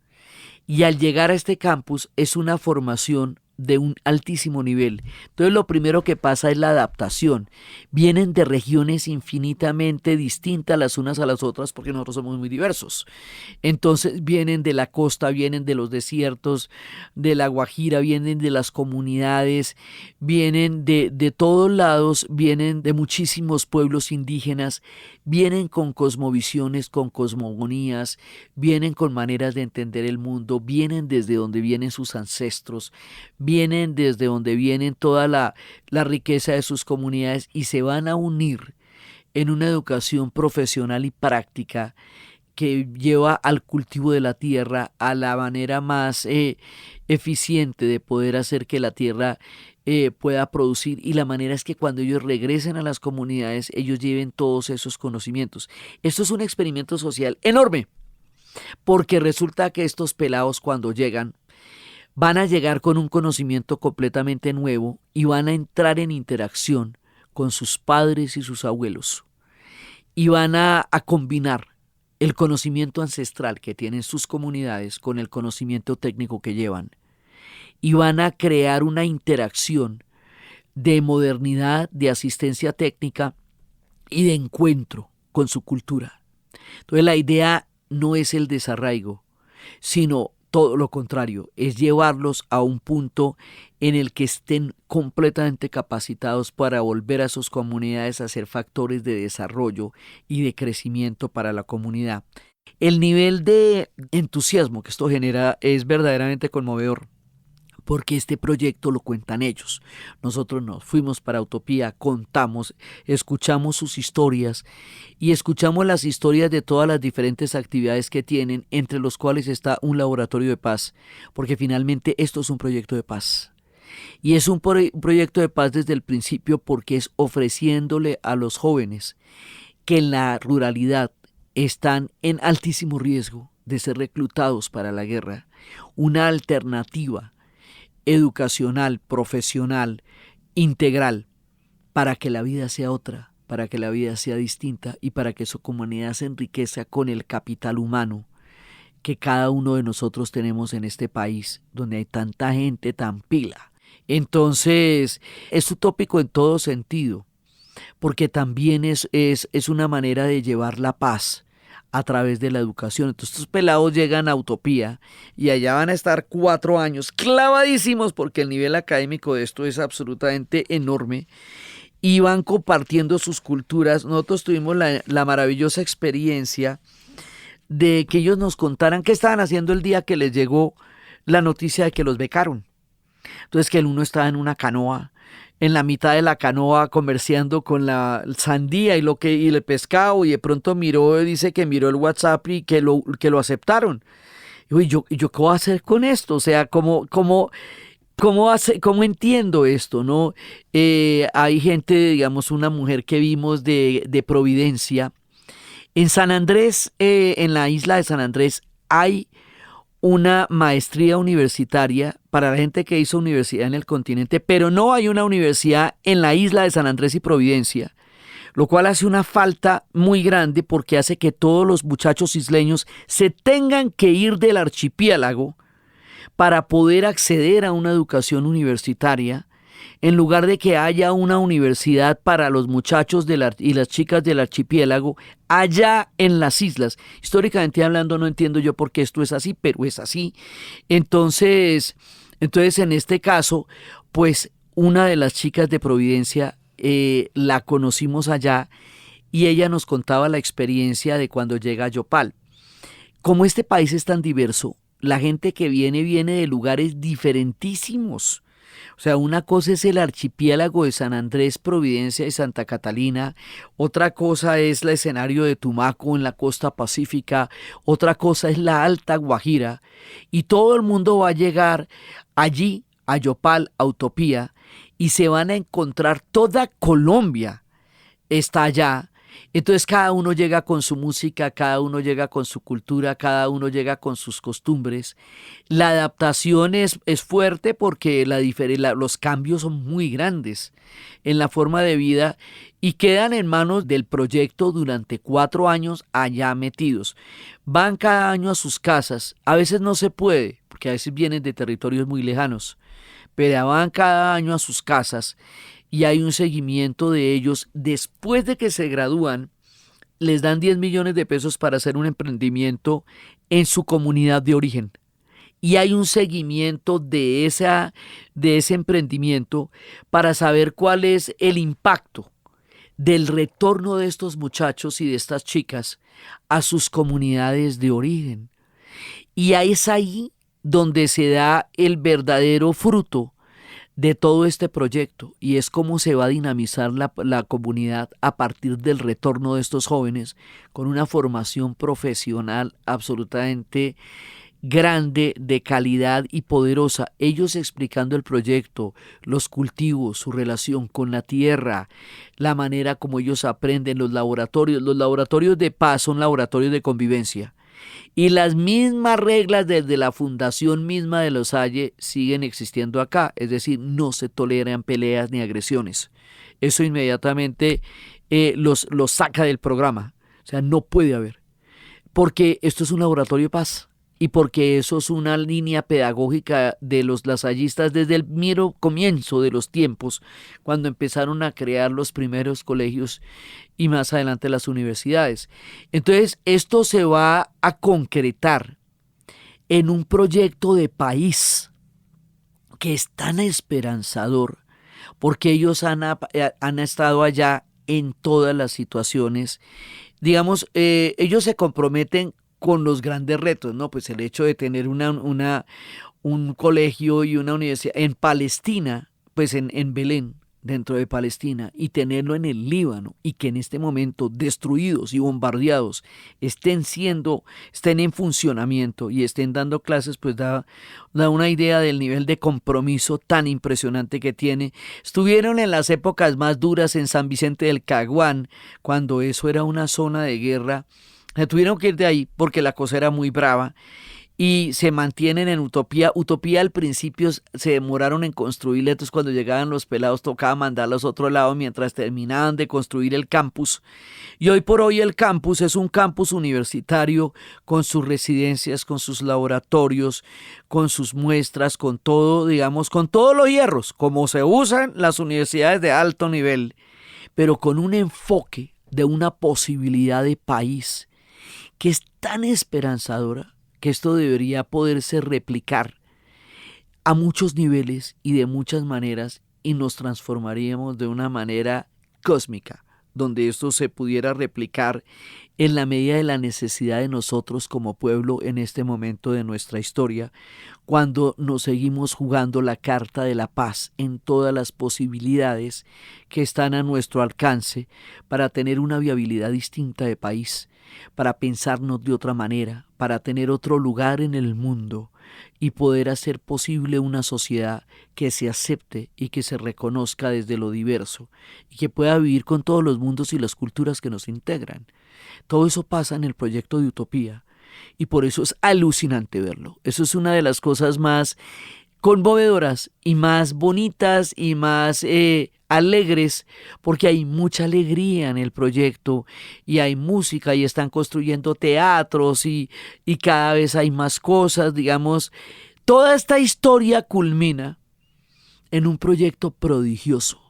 [SPEAKER 1] Y al llegar a este campus es una formación de un altísimo nivel. Entonces lo primero que pasa es la adaptación. Vienen de regiones infinitamente distintas las unas a las otras porque nosotros somos muy diversos. Entonces vienen de la costa, vienen de los desiertos, de la Guajira, vienen de las comunidades, vienen de todos lados, vienen de muchísimos pueblos indígenas, vienen con cosmovisiones, con cosmogonías, vienen con maneras de entender el mundo, vienen desde donde vienen sus ancestros, vienen desde donde vienen toda la riqueza de sus comunidades y se van a unir en una educación profesional y práctica que lleva al cultivo de la tierra, a la manera más eficiente de poder hacer que la tierra pueda producir, y la manera es que cuando ellos regresen a las comunidades ellos lleven todos esos conocimientos. Esto es un experimento social enorme, porque resulta que estos pelados cuando llegan van a llegar con un conocimiento completamente nuevo y van a entrar en interacción con sus padres y sus abuelos y van a combinar el conocimiento ancestral que tienen sus comunidades con el conocimiento técnico que llevan y van a crear una interacción de modernidad, de asistencia técnica y de encuentro con su cultura. Entonces la idea no es el desarraigo, sino todo lo contrario, es llevarlos a un punto en el que estén completamente capacitados para volver a sus comunidades a ser factores de desarrollo y de crecimiento para la comunidad. El nivel de entusiasmo que esto genera es verdaderamente conmovedor, porque este proyecto lo cuentan ellos. Nosotros nos fuimos para Utopía, contamos, escuchamos sus historias y escuchamos las historias de todas las diferentes actividades que tienen, entre los cuales está un laboratorio de paz, porque finalmente esto es un proyecto de paz. Y es un proyecto de paz desde el principio, porque es ofreciéndole a los jóvenes que en la ruralidad están en altísimo riesgo de ser reclutados para la guerra, una alternativa educacional, profesional, integral, para que la vida sea otra, para que la vida sea distinta y para que su comunidad se enriquezca con el capital humano que cada uno de nosotros tenemos en este país, donde hay tanta gente tan pila. Entonces, es utópico en todo sentido, porque también es una manera de llevar la paz a través de la educación. Entonces estos pelados llegan a Utopía y allá van a estar 4 años clavadísimos, porque el nivel académico de esto es absolutamente enorme, y van compartiendo sus culturas. Nosotros tuvimos la maravillosa experiencia de que ellos nos contaran qué estaban haciendo el día que les llegó la noticia de que los becaron. Entonces que el uno estaba en una canoa, en la mitad de la canoa comerciando con la sandía y el pescado, y de pronto dice que miró el WhatsApp y que lo aceptaron. Y yo ¿qué voy a hacer con esto? O sea, ¿cómo entiendo esto, no? Hay gente, digamos, una mujer que vimos de Providencia. En San Andrés, en la isla de San Andrés, hay una maestría universitaria para la gente que hizo universidad en el continente, pero no hay una universidad en la isla de San Andrés y Providencia, lo cual hace una falta muy grande porque hace que todos los muchachos isleños se tengan que ir del archipiélago para poder acceder a una educación universitaria, en lugar de que haya una universidad para los muchachos y las chicas del archipiélago allá en las islas. Históricamente hablando, no entiendo yo por qué esto es así, pero es así. Entonces en este caso, pues una de las chicas de Providencia la conocimos allá y ella nos contaba la experiencia de cuando llega a Yopal. Como este país es tan diverso, la gente que viene de lugares diferentísimos. O sea, una cosa es el archipiélago de San Andrés, Providencia y Santa Catalina, otra cosa es el escenario de Tumaco en la costa pacífica, otra cosa es la Alta Guajira, y todo el mundo va a llegar allí, a Yopal, a Utopía, y se van a encontrar toda Colombia está allá. Entonces cada uno llega con su música, cada uno llega con su cultura, cada uno llega con sus costumbres. La adaptación es fuerte porque los cambios son muy grandes en la forma de vida y quedan en manos del proyecto durante 4 años allá metidos. Van cada año a sus casas, a veces no se puede, porque a veces vienen de territorios muy lejanos, pero van cada año a sus casas y hay un seguimiento de ellos. Después de que se gradúan, les dan 10 millones de pesos para hacer un emprendimiento en su comunidad de origen. Y hay un seguimiento de ese emprendimiento para saber cuál es el impacto del retorno de estos muchachos y de estas chicas a sus comunidades de origen. Y es ahí donde se da el verdadero fruto de todo este proyecto, y es cómo se va a dinamizar la comunidad a partir del retorno de estos jóvenes con una formación profesional absolutamente grande, de calidad y poderosa. Ellos explicando el proyecto, los cultivos, su relación con la tierra, la manera como ellos aprenden, los laboratorios de paz son laboratorios de convivencia. Y las mismas reglas desde la fundación misma de Los Salle siguen existiendo acá, es decir, no se toleran peleas ni agresiones. Eso inmediatamente los saca del programa, o sea, no puede haber, porque esto es un laboratorio de paz y porque eso es una línea pedagógica de los lasallistas desde el mero comienzo de los tiempos, cuando empezaron a crear los primeros colegios y más adelante las universidades. Entonces, esto se va a concretar en un proyecto de país que es tan esperanzador, porque ellos han estado allá en todas las situaciones. Digamos, ellos se comprometen con los grandes retos, ¿no? Pues el hecho de tener un colegio y una universidad en Palestina, pues en Belén, dentro de Palestina, y tenerlo en el Líbano, y que en este momento destruidos y bombardeados estén en funcionamiento y estén dando clases, pues da una idea del nivel de compromiso tan impresionante que tiene. Estuvieron en las épocas más duras en San Vicente del Caguán, cuando eso era una zona de guerra. Se tuvieron que ir de ahí porque la cosa era muy brava y se mantienen en Utopía. Utopía al principio se demoraron en construirla, entonces cuando llegaban los pelados tocaba mandarlos a otro lado mientras terminaban de construir el campus. Y hoy por hoy el campus es un campus universitario con sus residencias, con sus laboratorios, con sus muestras, con todo, digamos, con todos los hierros, como se usan las universidades de alto nivel, pero con un enfoque de una posibilidad de país que es tan esperanzadora que esto debería poderse replicar a muchos niveles y de muchas maneras, y nos transformaríamos de una manera cósmica, donde esto se pudiera replicar en la medida de la necesidad de nosotros como pueblo en este momento de nuestra historia, cuando nos seguimos jugando la carta de la paz en todas las posibilidades que están a nuestro alcance para tener una viabilidad distinta de país, para pensarnos de otra manera, para tener otro lugar en el mundo y poder hacer posible una sociedad que se acepte y que se reconozca desde lo diverso y que pueda vivir con todos los mundos y las culturas que nos integran. Todo eso pasa en el proyecto de Utopía y por eso es alucinante verlo. Eso es una de las cosas más conmovedoras y más bonitas y más alegres, porque hay mucha alegría en el proyecto y hay música y están construyendo teatros y cada vez hay más cosas, digamos. Toda esta historia culmina en un proyecto prodigioso,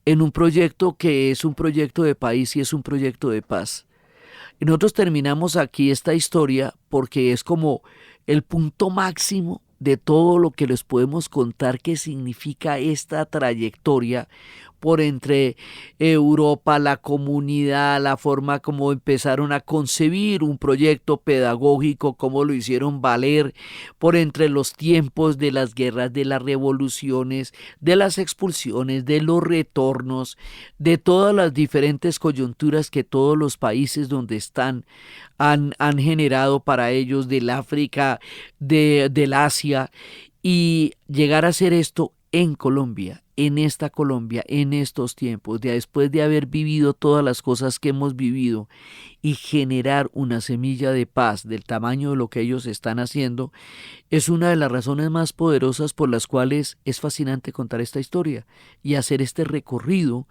[SPEAKER 1] en un proyecto que es un proyecto de país y es un proyecto de paz. Y nosotros terminamos aquí esta historia porque es como el punto máximo de todo lo que les podemos contar que significa esta trayectoria por entre Europa, la comunidad, la forma como empezaron a concebir un proyecto pedagógico, cómo lo hicieron valer, por entre los tiempos de las guerras, de las revoluciones, de las expulsiones, de los retornos, de todas las diferentes coyunturas que todos los países donde están han generado para ellos, del África, del Asia, y llegar a hacer esto en Colombia, en esta Colombia, en estos tiempos, después de haber vivido todas las cosas que hemos vivido y generar una semilla de paz del tamaño de lo que ellos están haciendo, es una de las razones más poderosas por las cuales es fascinante contar esta historia y hacer este recorrido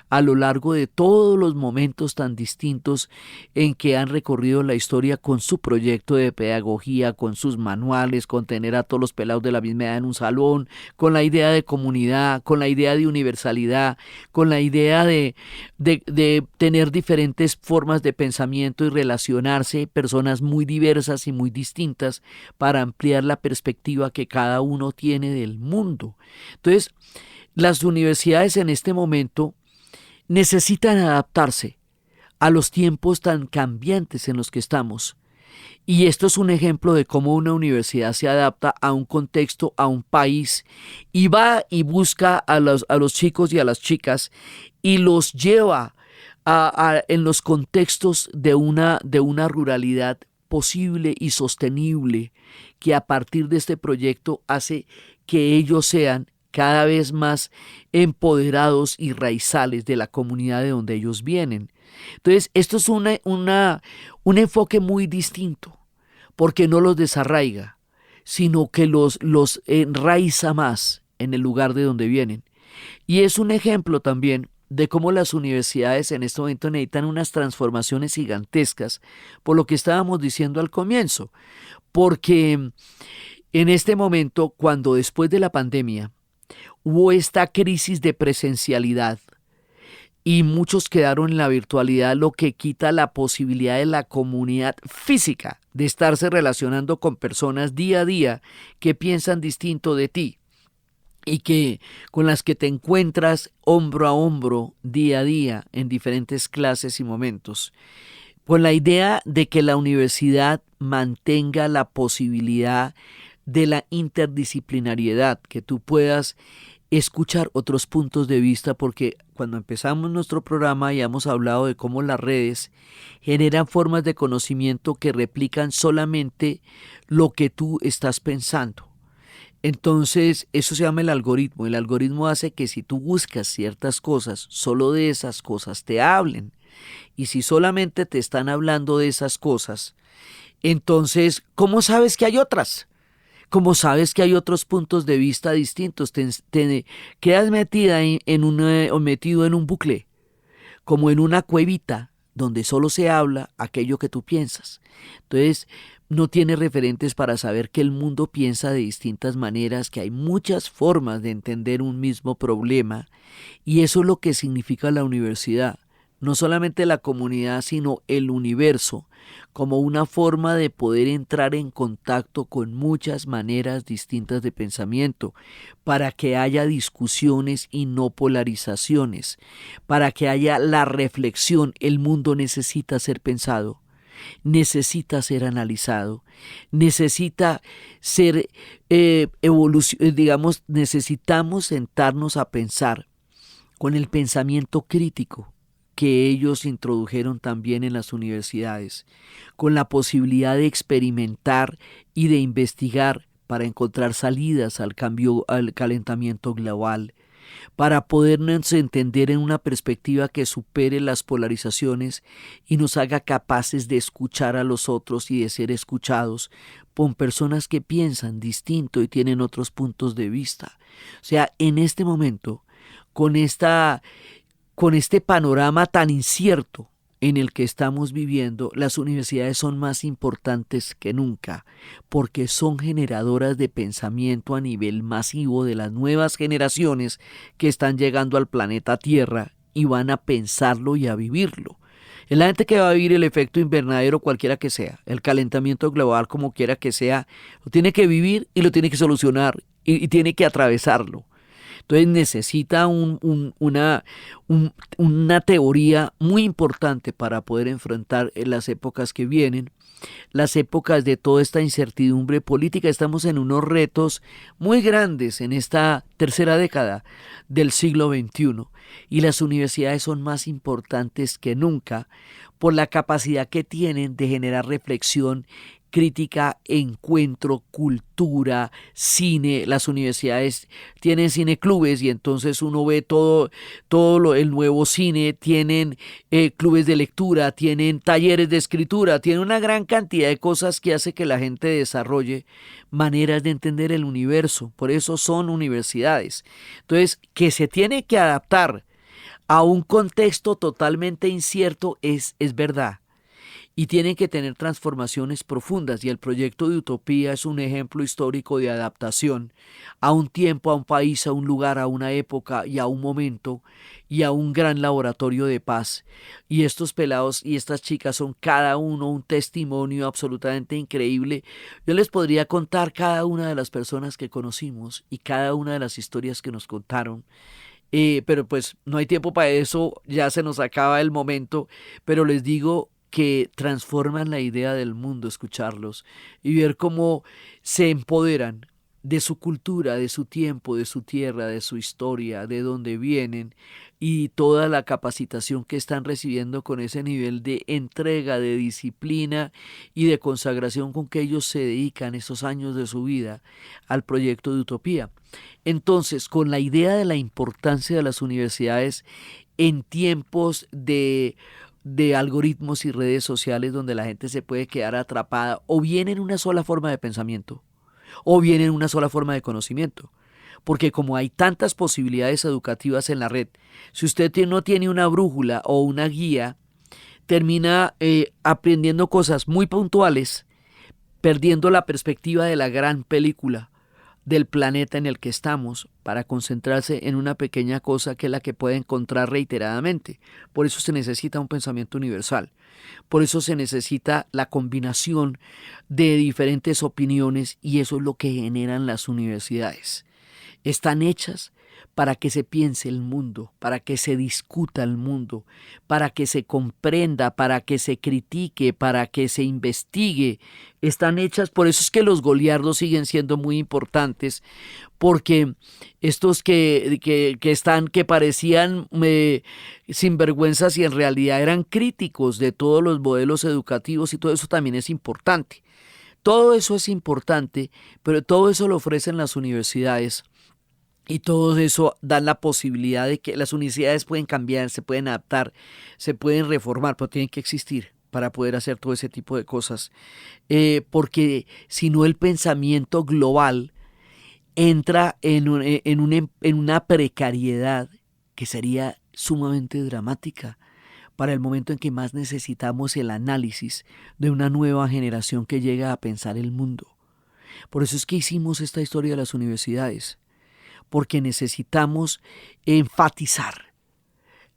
[SPEAKER 1] a lo largo de todos los momentos tan distintos en que han recorrido la historia con su proyecto de pedagogía, con sus manuales, con tener a todos los pelados de la misma edad en un salón, con la idea de comunidad, con la idea de universalidad, con la idea de tener diferentes formas de pensamiento y relacionarse, personas muy diversas y muy distintas, para ampliar la perspectiva que cada uno tiene del mundo. Entonces, las universidades en este momento necesitan adaptarse a los tiempos tan cambiantes en los que estamos. Y esto es un ejemplo de cómo una universidad se adapta a un contexto, a un país, y va y busca a los chicos y a las chicas y los lleva en los contextos de una ruralidad posible y sostenible, que a partir de este proyecto hace que ellos sean cada vez más empoderados y raizales de la comunidad de donde ellos vienen. Entonces, esto es un enfoque muy distinto, porque no los desarraiga, sino que los enraiza más en el lugar de donde vienen. Y es un ejemplo también de cómo las universidades en este momento necesitan unas transformaciones gigantescas, por lo que estábamos diciendo al comienzo, porque en este momento, cuando después de la pandemia hubo esta crisis de presencialidad y muchos quedaron en la virtualidad, lo que quita la posibilidad de la comunidad física de estarse relacionando con personas día a día que piensan distinto de ti y con las que te encuentras hombro a hombro, día a día, en diferentes clases y momentos, con la idea de que la universidad mantenga la posibilidad de la interdisciplinariedad, que tú puedas escuchar otros puntos de vista, porque cuando empezamos nuestro programa ya hemos hablado de cómo las redes generan formas de conocimiento que replican solamente lo que tú estás pensando. Entonces, eso se llama el algoritmo. El algoritmo hace que si tú buscas ciertas cosas, solo de esas cosas te hablen. Y si solamente te están hablando de esas cosas, entonces, ¿cómo sabes que hay otras? ¿Cómo sabes que hay otros puntos de vista distintos? Te quedas metido en un bucle, como en una cuevita, donde solo se habla aquello que tú piensas. Entonces, no tienes referentes para saber que el mundo piensa de distintas maneras, que hay muchas formas de entender un mismo problema, y eso es lo que significa la universidad. No solamente la comunidad, sino el universo, como una forma de poder entrar en contacto con muchas maneras distintas de pensamiento, para que haya discusiones y no polarizaciones, para que haya la reflexión. El mundo necesita ser pensado, necesita ser analizado, necesita ser necesitamos sentarnos a pensar con el pensamiento crítico que ellos introdujeron también en las universidades, con la posibilidad de experimentar y de investigar para encontrar salidas al calentamiento global, para podernos entender en una perspectiva que supere las polarizaciones y nos haga capaces de escuchar a los otros y de ser escuchados por personas que piensan distinto y tienen otros puntos de vista. O sea, en este momento, con este panorama tan incierto en el que estamos viviendo, las universidades son más importantes que nunca, porque son generadoras de pensamiento a nivel masivo de las nuevas generaciones que están llegando al planeta Tierra y van a pensarlo y a vivirlo. Es la gente que va a vivir el efecto invernadero cualquiera que sea, el calentamiento global como quiera que sea, lo tiene que vivir y lo tiene que solucionar y tiene que atravesarlo. Entonces necesita una teoría muy importante para poder enfrentar las épocas que vienen, las épocas de toda esta incertidumbre política. Estamos en unos retos muy grandes en esta tercera década del siglo XXI y las universidades son más importantes que nunca por la capacidad que tienen de generar reflexión crítica, encuentro, cultura, cine. Las universidades tienen cineclubes y entonces uno ve todo el nuevo cine, tienen clubes de lectura, tienen talleres de escritura, tienen una gran cantidad de cosas que hace que la gente desarrolle maneras de entender el universo. Por eso son universidades. Entonces, que se tiene que adaptar a un contexto totalmente incierto es verdad. Y tienen que tener transformaciones profundas y el proyecto de Utopía es un ejemplo histórico de adaptación a un tiempo, a un país, a un lugar, a una época y a un momento y a un gran laboratorio de paz. Y estos pelados y estas chicas son cada uno un testimonio absolutamente increíble. Yo les podría contar cada una de las personas que conocimos y cada una de las historias que nos contaron. Pero pues no hay tiempo para eso, ya se nos acaba el momento, pero les digo que transforman la idea del mundo escucharlos y ver cómo se empoderan de su cultura, de su tiempo, de su tierra, de su historia, de dónde vienen y toda la capacitación que están recibiendo con ese nivel de entrega, de disciplina y de consagración con que ellos se dedican estos años de su vida al proyecto de Utopía. Entonces, con la idea de la importancia de las universidades en tiempos de algoritmos y redes sociales donde la gente se puede quedar atrapada o bien en una sola forma de pensamiento o bien en una sola forma de conocimiento. Porque como hay tantas posibilidades educativas en la red, si usted no tiene una brújula o una guía, termina aprendiendo cosas muy puntuales, perdiendo la perspectiva de la gran película del planeta en el que estamos para concentrarse en una pequeña cosa que es la que puede encontrar reiteradamente. Por eso se necesita un pensamiento universal. Por eso se necesita la combinación de diferentes opiniones y eso es lo que generan las universidades. Están hechas para que se piense el mundo, para que se discuta el mundo, para que se comprenda, para que se critique, para que se investigue. Están hechas, por eso es que los goliardos siguen siendo muy importantes, porque estos que parecían sinvergüenzas y en realidad eran críticos de todos los modelos educativos y todo eso también es importante. Todo eso es importante, pero todo eso lo ofrecen las universidades. Y todo eso da la posibilidad de que las universidades pueden cambiar, se pueden adaptar, se pueden reformar, pero tienen que existir para poder hacer todo ese tipo de cosas. Porque si no el pensamiento global entra en una precariedad que sería sumamente dramática para el momento en que más necesitamos el análisis de una nueva generación que llega a pensar el mundo. Por eso es que hicimos esta historia de las universidades. Porque necesitamos enfatizar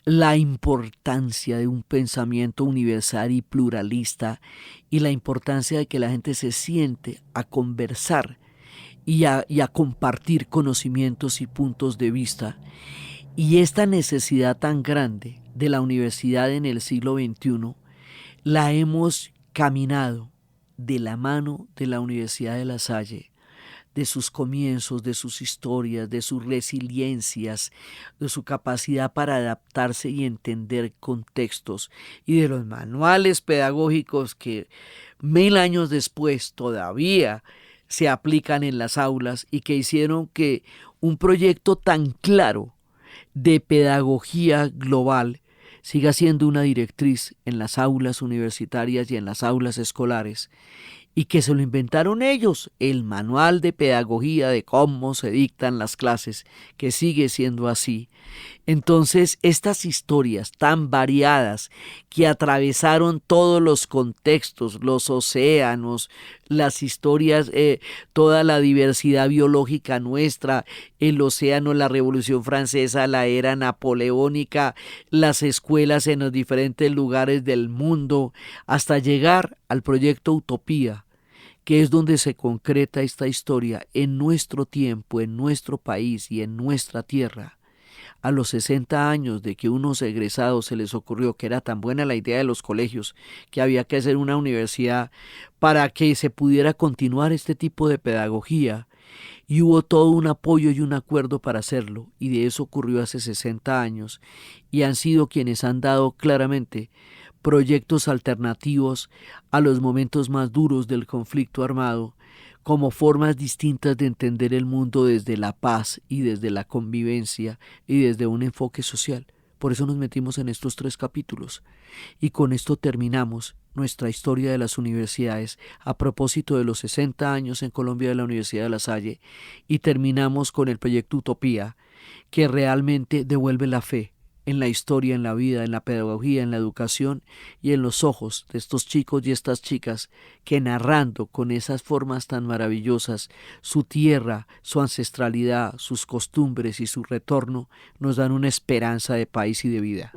[SPEAKER 1] la importancia de un pensamiento universal y pluralista y la importancia de que la gente se siente a conversar y a compartir conocimientos y puntos de vista. Y esta necesidad tan grande de la universidad en el siglo XXI la hemos caminado de la mano de la Universidad de La Salle, de sus comienzos, de sus historias, de sus resiliencias, de su capacidad para adaptarse y entender contextos y de los manuales pedagógicos que 1000 años después todavía se aplican en las aulas y que hicieron que un proyecto tan claro de pedagogía global siga siendo una directriz en las aulas universitarias y en las aulas escolares, y que se lo inventaron ellos, el manual de pedagogía de cómo se dictan las clases, que sigue siendo así. Entonces, estas historias tan variadas que atravesaron todos los contextos, los océanos, las historias, toda la diversidad biológica nuestra, el océano, la Revolución Francesa, la era napoleónica, las escuelas en los diferentes lugares del mundo, hasta llegar al proyecto Utopía, que es donde se concreta esta historia en nuestro tiempo, en nuestro país y en nuestra tierra. A los 60 años de que unos egresados se les ocurrió que era tan buena la idea de los colegios, que había que hacer una universidad para que se pudiera continuar este tipo de pedagogía, y hubo todo un apoyo y un acuerdo para hacerlo, y de eso ocurrió hace 60 años, y han sido quienes han dado claramente proyectos alternativos a los momentos más duros del conflicto armado, como formas distintas de entender el mundo desde la paz y desde la convivencia y desde un enfoque social. Por eso nos metimos en estos 3 capítulos. Y con esto terminamos nuestra historia de las universidades a propósito de los 60 años en Colombia de la Universidad de La Salle, y terminamos con el proyecto Utopía, que realmente devuelve la fe en la historia, en la vida, en la pedagogía, en la educación y en los ojos de estos chicos y estas chicas que, narrando con esas formas tan maravillosas su tierra, su ancestralidad, sus costumbres y su retorno, nos dan una esperanza de país y de vida.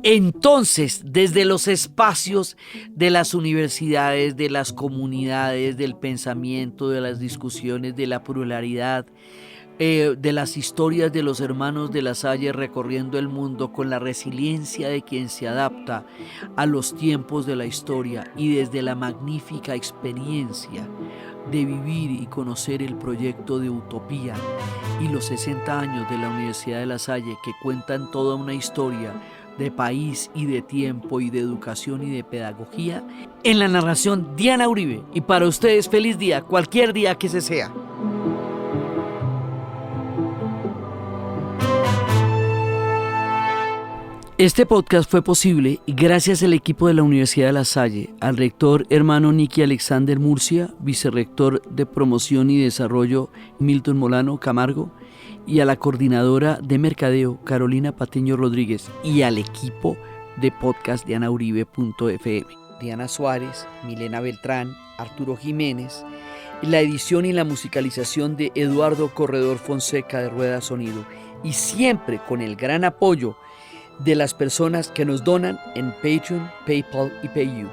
[SPEAKER 1] Entonces, desde los espacios de las universidades, de las comunidades, del pensamiento, de las discusiones, de la pluralidad, de las historias de los hermanos de La Salle recorriendo el mundo con la resiliencia de quien se adapta a los tiempos de la historia, y desde la magnífica experiencia de vivir y conocer el proyecto de Utopía y los 60 años de la Universidad de La Salle, que cuentan toda una historia de país y de tiempo y de educación y de pedagogía, en la narración Diana Uribe. Y para ustedes, feliz día, cualquier día que se sea. Este podcast fue posible gracias al equipo de la Universidad de La Salle, al rector hermano Nicky Alexander Murcia, vicerrector de Promoción y Desarrollo Milton Molano Camargo, y a la coordinadora de Mercadeo Carolina Patiño Rodríguez, y al equipo de podcast dianauribe.fm. Diana Suárez, Milena Beltrán, Arturo Jiménez, la edición y la musicalización de Eduardo Corredor Fonseca de Rueda Sonido, y siempre con el gran apoyo de las personas que nos donan en Patreon, PayPal y PayU.